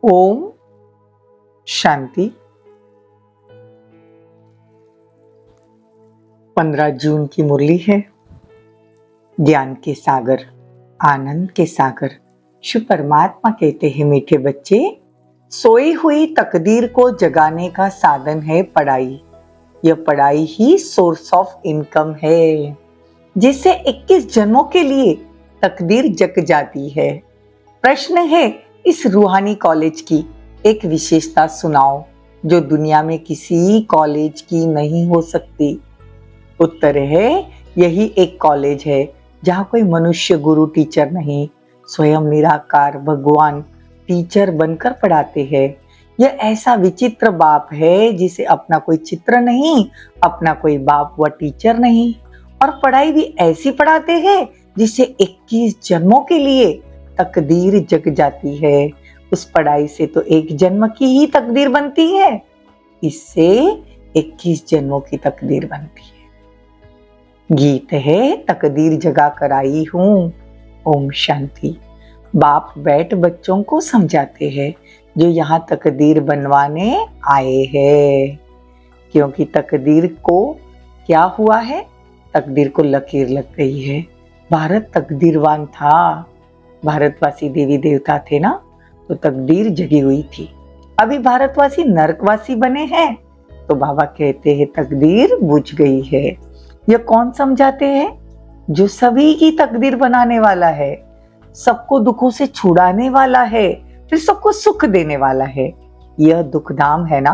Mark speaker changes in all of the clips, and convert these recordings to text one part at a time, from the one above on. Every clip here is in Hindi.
Speaker 1: ओम शांति। 15 जून की मुरली है। ज्ञान के सागर, आनंद के सागर शिव परमात्मा कहते हैं, मीठे बच्चे, सोई हुई तकदीर को जगाने का साधन है पढ़ाई। यह पढ़ाई ही सोर्स ऑफ इनकम है, जिससे 21 जन्मों के लिए तकदीर जग जाती है। प्रश्न है, इस रूहानी कॉलेज की एक विशेषता सुनाओ जो दुनिया में किसी कॉलेज की नहीं हो सकती। उत्तर है, यही एक कॉलेज है जहाँ कोई मनुष्य गुरु टीचर नहीं, स्वयं निराकार भगवान टीचर बनकर पढ़ाते हैं। यह ऐसा विचित्र बाप है जिसे अपना कोई चित्र नहीं, अपना कोई बाप व टीचर नहीं, और पढ़ाई भी ऐसी पढ़ाते हैं जिसे 21 जन्मों के लिए तकदीर जग जाती है। उस पढ़ाई से तो एक जन्म की ही तकदीर बनती है, इससे 21 जन्मों की तकदीर बनती है। गीत है, तकदीर जगा कर आई हूँ। ओम शांति। बाप बैठ बच्चों को समझाते हैं जो यहाँ तकदीर बनवाने आए हैं, क्योंकि तकदीर को क्या हुआ है, तकदीर को लकीर लग गई है। भारत तकदीरवान था, भारतवासी देवी देवता थे ना, तो तकदीर जगी हुई थी। अभी भारतवासी नरकवासी बने हैं, तो बाबा कहते हैं तकदीर बुझ गई है। यह कौन समझाते हैं? जो सभी की तकदीर बनाने वाला है, सबको दुखों से छुड़ाने वाला है, फिर सबको सुख देने वाला है। यह दुखधाम है ना।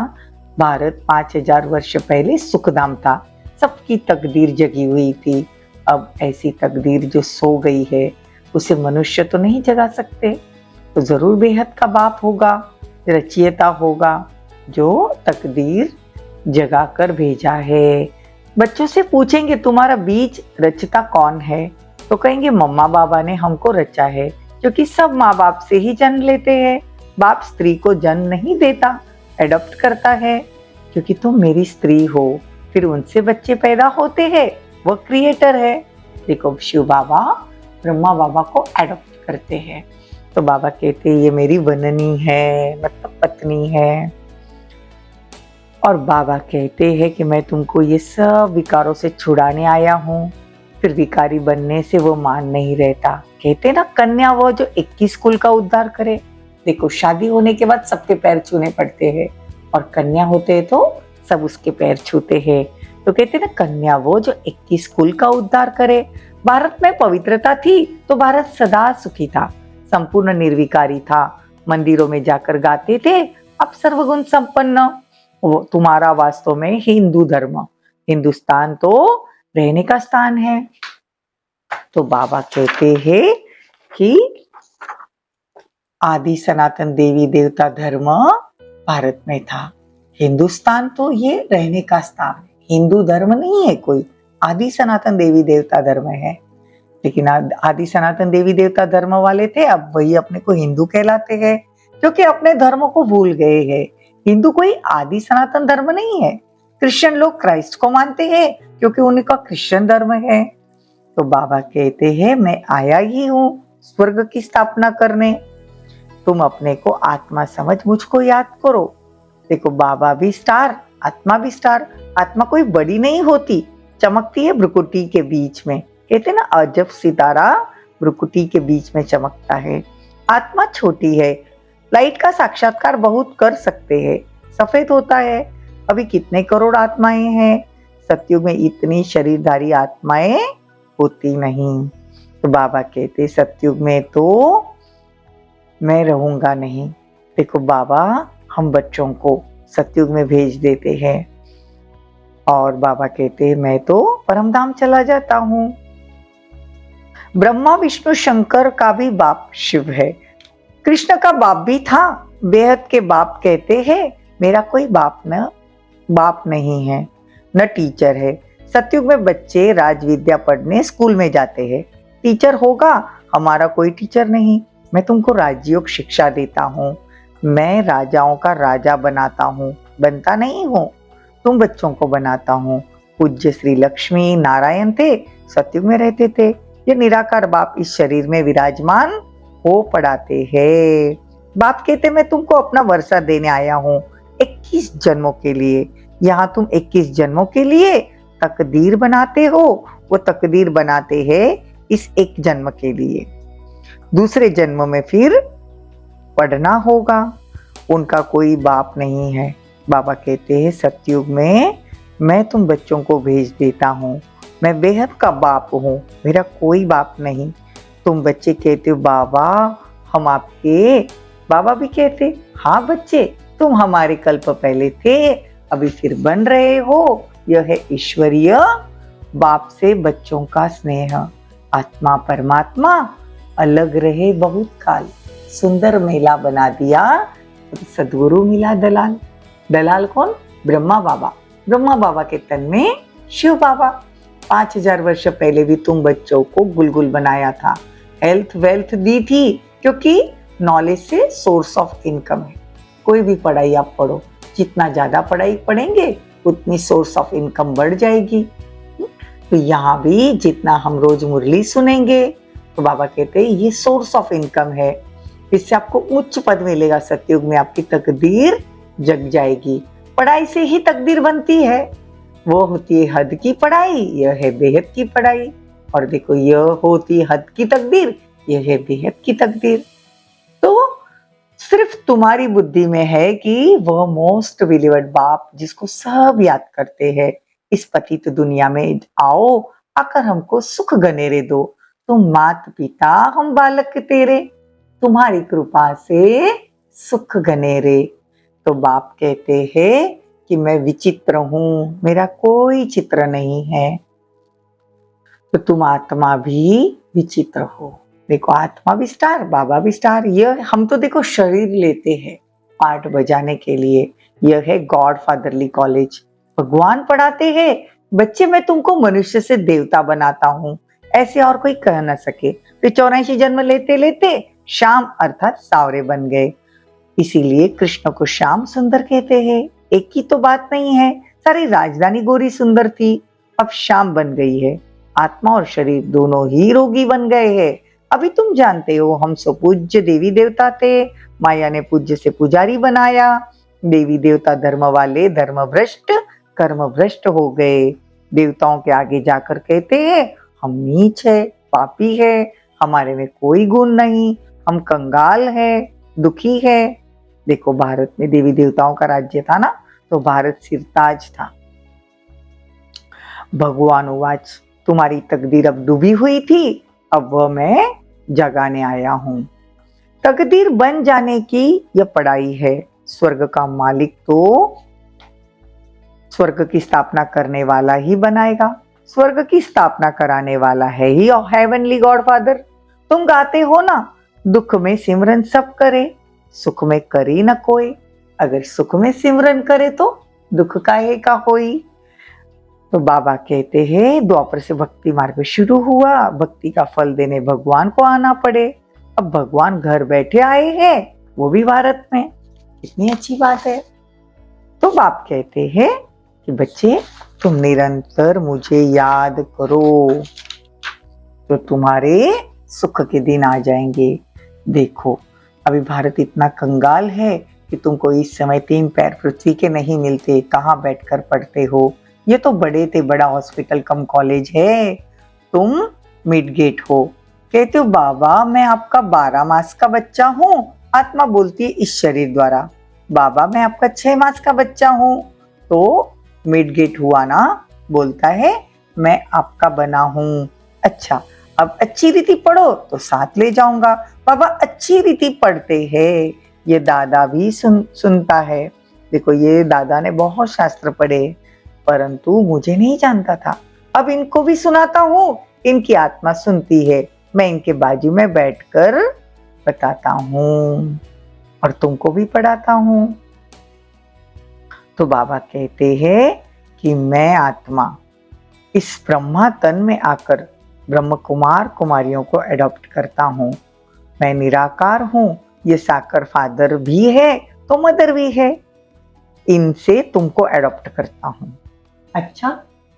Speaker 1: भारत 5000 वर्ष पहले सुखधाम था, सबकी तकदीर जगी हुई थी। अब ऐसी तकदीर जो सो गई है, उसे मनुष्य तो नहीं जगा सकते, तो जरूर बेहद का बाप होगा, रचयिता होगा, जो तकदीर जगा कर भेजा है। बच्चों से पूछेंगे तुम्हारा बीज रचता कौन है, तो कहेंगे मम्मा बाबा ने हमको रचा है, क्योंकि सब माँ बाप से ही जन्म लेते हैं। बाप स्त्री को जन्म नहीं देता, एडॉप्ट करता है, क्योंकि तुम मेरी स्त्री हो, फिर उनसे बच्चे पैदा होते हैं, वह क्रिएटर है। देखो, शिव बाबा ब्रह्मा बाबा को एडॉप्ट करते हैं, तो बाबा कहते हैं ये मेरी बननी है, मतलब पत्नी है। और बाबा कहते हैं कि मैं तुमको ये सब विकारों से छुड़ाने आया हूँ। फिर विकारी बनने से वो मान नहीं रहता। कहते ना, कन्या वो जो 21 कुल का उद्धार करे। देखो, शादी होने के बाद सबके पैर छूने पड़ते हैं, और कन्या होते हैं तो सब उसके पैर छूते हैं। तो कहते ना, कन्या वो जो 21 कुल का उद्धार करे। भारत में पवित्रता थी तो भारत सदा सुखी था, संपूर्ण निर्विकारी था। मंदिरों में जाकर गाते थे, अब सर्वगुण संपन्न। तुम्हारा वास्तव में हिंदू धर्म, हिंदुस्तान तो रहने का स्थान है। तो बाबा कहते हैं कि आदि सनातन देवी देवता धर्म भारत में था, हिंदुस्तान तो ये रहने का स्थान है, हिंदू धर्म नहीं है कोई, आदि सनातन देवी देवता धर्म है। लेकिन आदि सनातन देवी देवता धर्म वाले थे, अब वही अपने को हिंदू कहलाते हैं, क्योंकि अपने धर्म को भूल गए हैं। हिंदू कोई आदि सनातन धर्म नहीं है। क्रिश्चियन लोग क्राइस्ट को मानते हैं, क्योंकि उनका क्रिश्चियन धर्म है। तो बाबा कहते हैं मैं आया ही हूँ स्वर्ग की स्थापना करने, तुम अपने को आत्मा समझ मुझको याद करो। देखो, बाबा भी स्टार, आत्मा भी स्टार। आत्मा कोई बड़ी नहीं होती, चमकती है भ्रुकुटी के बीच में। कहते ना, अजब सितारा भ्रुकुटी के बीच में चमकता है। आत्मा छोटी है, लाइट का साक्षात्कार बहुत कर सकते हैं, सफेद होता है। अभी कितने करोड़ आत्माएं हैं, सतयुग में इतनी शरीरधारी आत्माएं होती नहीं। तो बाबा कहते सतयुग में तो मैं रहूंगा नहीं। देखो, बाबा हम बच्चों को सतयुग में भेज देते हैं, और बाबा कहते हैं मैं तो परमधाम चला जाता हूँ। ब्रह्मा विष्णु शंकर का भी बाप शिव है, कृष्ण का बाप भी था, बेहद के बाप कहते हैं मेरा कोई बाप नहीं है, न टीचर है। सतयुग में बच्चे राजविद्या पढ़ने स्कूल में जाते हैं, टीचर होगा, हमारा कोई टीचर नहीं। मैं तुमको राजयोग शिक्षा देता हूँ, मैं राजाओं का राजा बनाता हूँ, बनता नहीं हूँ, तुम बच्चों को बनाता हूँ। पूज्य श्री लक्ष्मी नारायण थे, सतयुग में रहते थे। ये निराकार बाप इस शरीर में विराजमान हो पढ़ाते हैं। बाप कहते मैं तुमको अपना वर्षा देने आया हूँ 21 जन्मों के लिए। यहाँ तुम 21 जन्मों के लिए तकदीर बनाते हो, वो तकदीर बनाते हैं इस एक जन्म के लिए। दूसरे जन्म में फिर पढ़ना होगा। उनका कोई बाप नहीं है। बाबा कहते हैं सतयुग में मैं तुम बच्चों को भेज देता हूँ, मैं बेहद का बाप हूँ, मेरा कोई बाप नहीं। तुम बच्चे कहते हो बाबा हम आपके, बाबा भी कहते हाँ बच्चे तुम हमारे कल्प पहले थे, अभी फिर बन रहे हो। यह है ईश्वरीय बाप से बच्चों का स्नेह। आत्मा परमात्मा अलग रहे बहुत काल, सुंदर मेला बना दिया, सदगुरु मिला दलाल। दलाल कौन? ब्रह्मा बाबा। ब्रह्मा बाबा के तन में शिव बाबा। 5000 वर्ष पहले भी तुम बच्चों को गुलगुल बनाया था, हेल्थ वेल्थ दी थी, क्योंकि नॉलेज से सोर्स ऑफ इनकम है। कोई भी पढ़ाई आप पढ़ो, जितना ज्यादा पढ़ाई पढ़ेंगे उतनी सोर्स ऑफ इनकम बढ़ जाएगी। तो यहाँ भी जितना हम रोज मुरली सुनेंगे तो बाबा कहते हैं ये सोर्स ऑफ इनकम है, इससे आपको उच्च पद मिलेगा। सतयुग में आपकी तकदीर जग जाएगी। पढ़ाई से ही तकदीर बनती है, वो होती है हद की पढ़ाई, यह है बेहद की पढ़ाई। और देखो यह होती है हद की तकदीर, यह है बेहद की तकदीर। तो सिर्फ तुम्हारी बुद्धि में है कि वह मोस्ट बिलीवर्ड बाप जिसको सब याद करते हैं, इस पतित दुनिया में आओ, आकर हमको सुख गनेरे दो। तुम मात पिता हम बालक तेरे, तुम्हारी कृपा से सुख गनेरे। तो बाप कहते हैं कि मैं विचित्र हूं, मेरा कोई चित्र नहीं है। तो तुम आत्मा भी विचित्र हो। देखो आत्मा भी स्टार, बाबा भी स्टार। यह हम तो देखो शरीर लेते हैं पाठ बजाने के लिए। यह है गॉड फादरली कॉलेज। भगवान पढ़ाते हैं बच्चे मैं तुमको मनुष्य से देवता बनाता हूँ, ऐसे और कोई कह ना सके। तो 84 जन्म लेते लेते श्याम अर्थात सावरे बन गए। इसीलिए कृष्ण को श्याम सुंदर कहते हैं। एक ही तो बात नहीं है, सारी राजधानी गोरी सुंदर थी, अब श्याम बन गई है। आत्मा और शरीर दोनों ही रोगी बन गए हैं। अभी तुम जानते हो हम सो पूज्य देवी देवता थे, माया ने पूज्य से पुजारी बनाया। देवी देवता धर्म वाले धर्म भ्रष्ट कर्म भ्रष्ट हो गए। देवताओं के आगे जाकर कहते हैं हम नीच है, पापी है, हमारे में कोई गुण नहीं, हम कंगाल है, दुखी है। देखो भारत में देवी देवताओं का राज्य था ना, तो भारत सिरताज था। भगवान उवाच तुम्हारी तकदीर अब डूबी हुई थी, अब वह मैं जगाने आया हूं। तकदीर बन जाने की यह पढ़ाई है। स्वर्ग का मालिक तो स्वर्ग की स्थापना करने वाला ही बनाएगा, स्वर्ग की स्थापना कराने वाला है ही हेवनली गॉड फादर। तुम गाते हो ना, दुख में सिमरन सब करे, सुख में करी न कोई। अगर सुख में सिमरन करे तो दुख काहे का होई। तो बाबा कहते हैं द्वापर से भक्ति मार्ग शुरू हुआ, भक्ति का फल देने भगवान को आना पड़े। अब भगवान घर बैठे आए हैं, वो भी भारत में, कितनी अच्छी बात है। तो बाप कहते हैं कि बच्चे तुम निरंतर मुझे याद करो, तो तुम्हारे सुख के दिन आ जाएंगे। देखो अभी भारत इतना कंगाल है कि तुमको इस समय 3 पैर पृथ्वी के नहीं मिलते, कहाँ बैठकर पढ़ते हो। ये तो बड़े थे बड़ा हॉस्पिटल कम कॉलेज है, तुम मिड गेट हो। कहते हो बाबा मैं आपका 12 मास का बच्चा हूँ, आत्मा बोलती है इस शरीर द्वारा। बाबा मैं आपका 6 मास का बच्चा हूँ, तो मिड गेट हुआ ना, बोलता है मैं आपका बना हूँ। अच्छा अब अच्छी रीति पढ़ो तो साथ ले जाऊंगा। बाबा अच्छी रीति पढ़ते हैं, ये दादा भी सुनता है। देखो ये दादा ने बहुत शास्त्र पढ़े, परंतु मुझे नहीं जानता था, अब इनको भी सुनाता हूँ, इनकी आत्मा सुनती है, मैं इनके बाजू में बैठकर बताता हूँ और तुमको भी पढ़ाता हूँ। तो बाबा कहते हैं कि मैं आत्मा इस ब्रह्मा तन में आकर ब्रह्म कुमार कुमारियों को एडॉप्ट करता हूँ। मैं निराकार हूँ, ये साकर फादर भी है तो मदर भी है, इनसे तुमको एडॉप्ट करता हूँ। अच्छा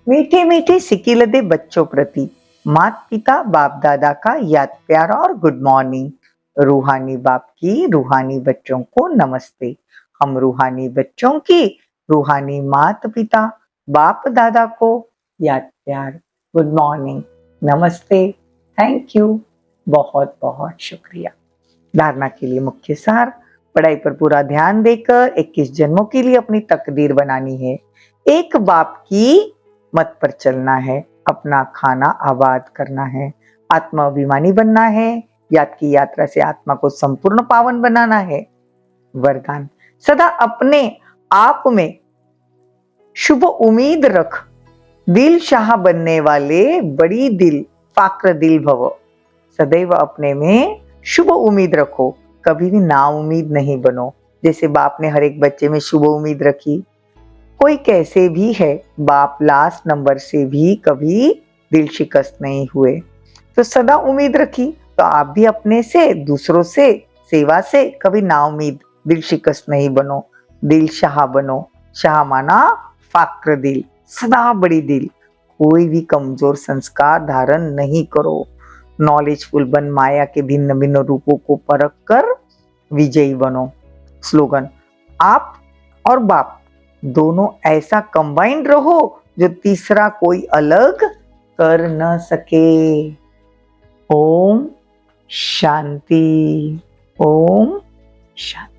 Speaker 1: मीठे मीठे सिकिलदे बच्चों प्रति माता पिता बाप दादा का याद प्यार और गुड मॉर्निंग। रूहानी बाप की रूहानी बच्चों को नमस्ते। हम रूहानी बच्चों की रूहानी माता पिता बाप दादा को याद प्यार गुड मॉर्निंग, नमस्ते, थैंक यू, बहुत बहुत शुक्रिया। धारणा के लिए मुख्य सार, पढ़ाई पर पूरा ध्यान देकर 21 जन्मों के लिए अपनी तकदीर बनानी है। एक बाप की मत पर चलना है, अपना खाना आबाद करना है, आत्माभिमानी बनना है, याद की यात्रा से आत्मा को संपूर्ण पावन बनाना है। वरदान, सदा अपने आप में शुभ उम्मीद रख, दिल शाह बनने वाले बड़ी दिल फाक्र दिल भव। सदैव अपने में शुभ उम्मीद रखो, कभी भी ना उम्मीद नहीं बनो। जैसे बाप ने हर एक बच्चे में शुभ उम्मीद रखी, कोई कैसे भी है, बाप लास्ट नंबर से भी कभी दिल शिकस्त नहीं हुए, तो सदा उम्मीद रखी। तो आप भी अपने से, दूसरों से, सेवा से कभी ना उम्मीद, दिल शिकस्त नहीं बनो, दिल शाह बनो। शाह माना फाक्र दिल, सदा बड़ी दिल। कोई भी कमजोर संस्कार धारण नहीं करो। नॉलेजफुल बन, माया के भिन्न भिन्न रूपों को परख कर विजयी बनो। स्लोगन, आप और बाप दोनों ऐसा कंबाइंड रहो जो तीसरा कोई अलग कर न सके। ओम शांति, ओम शांति।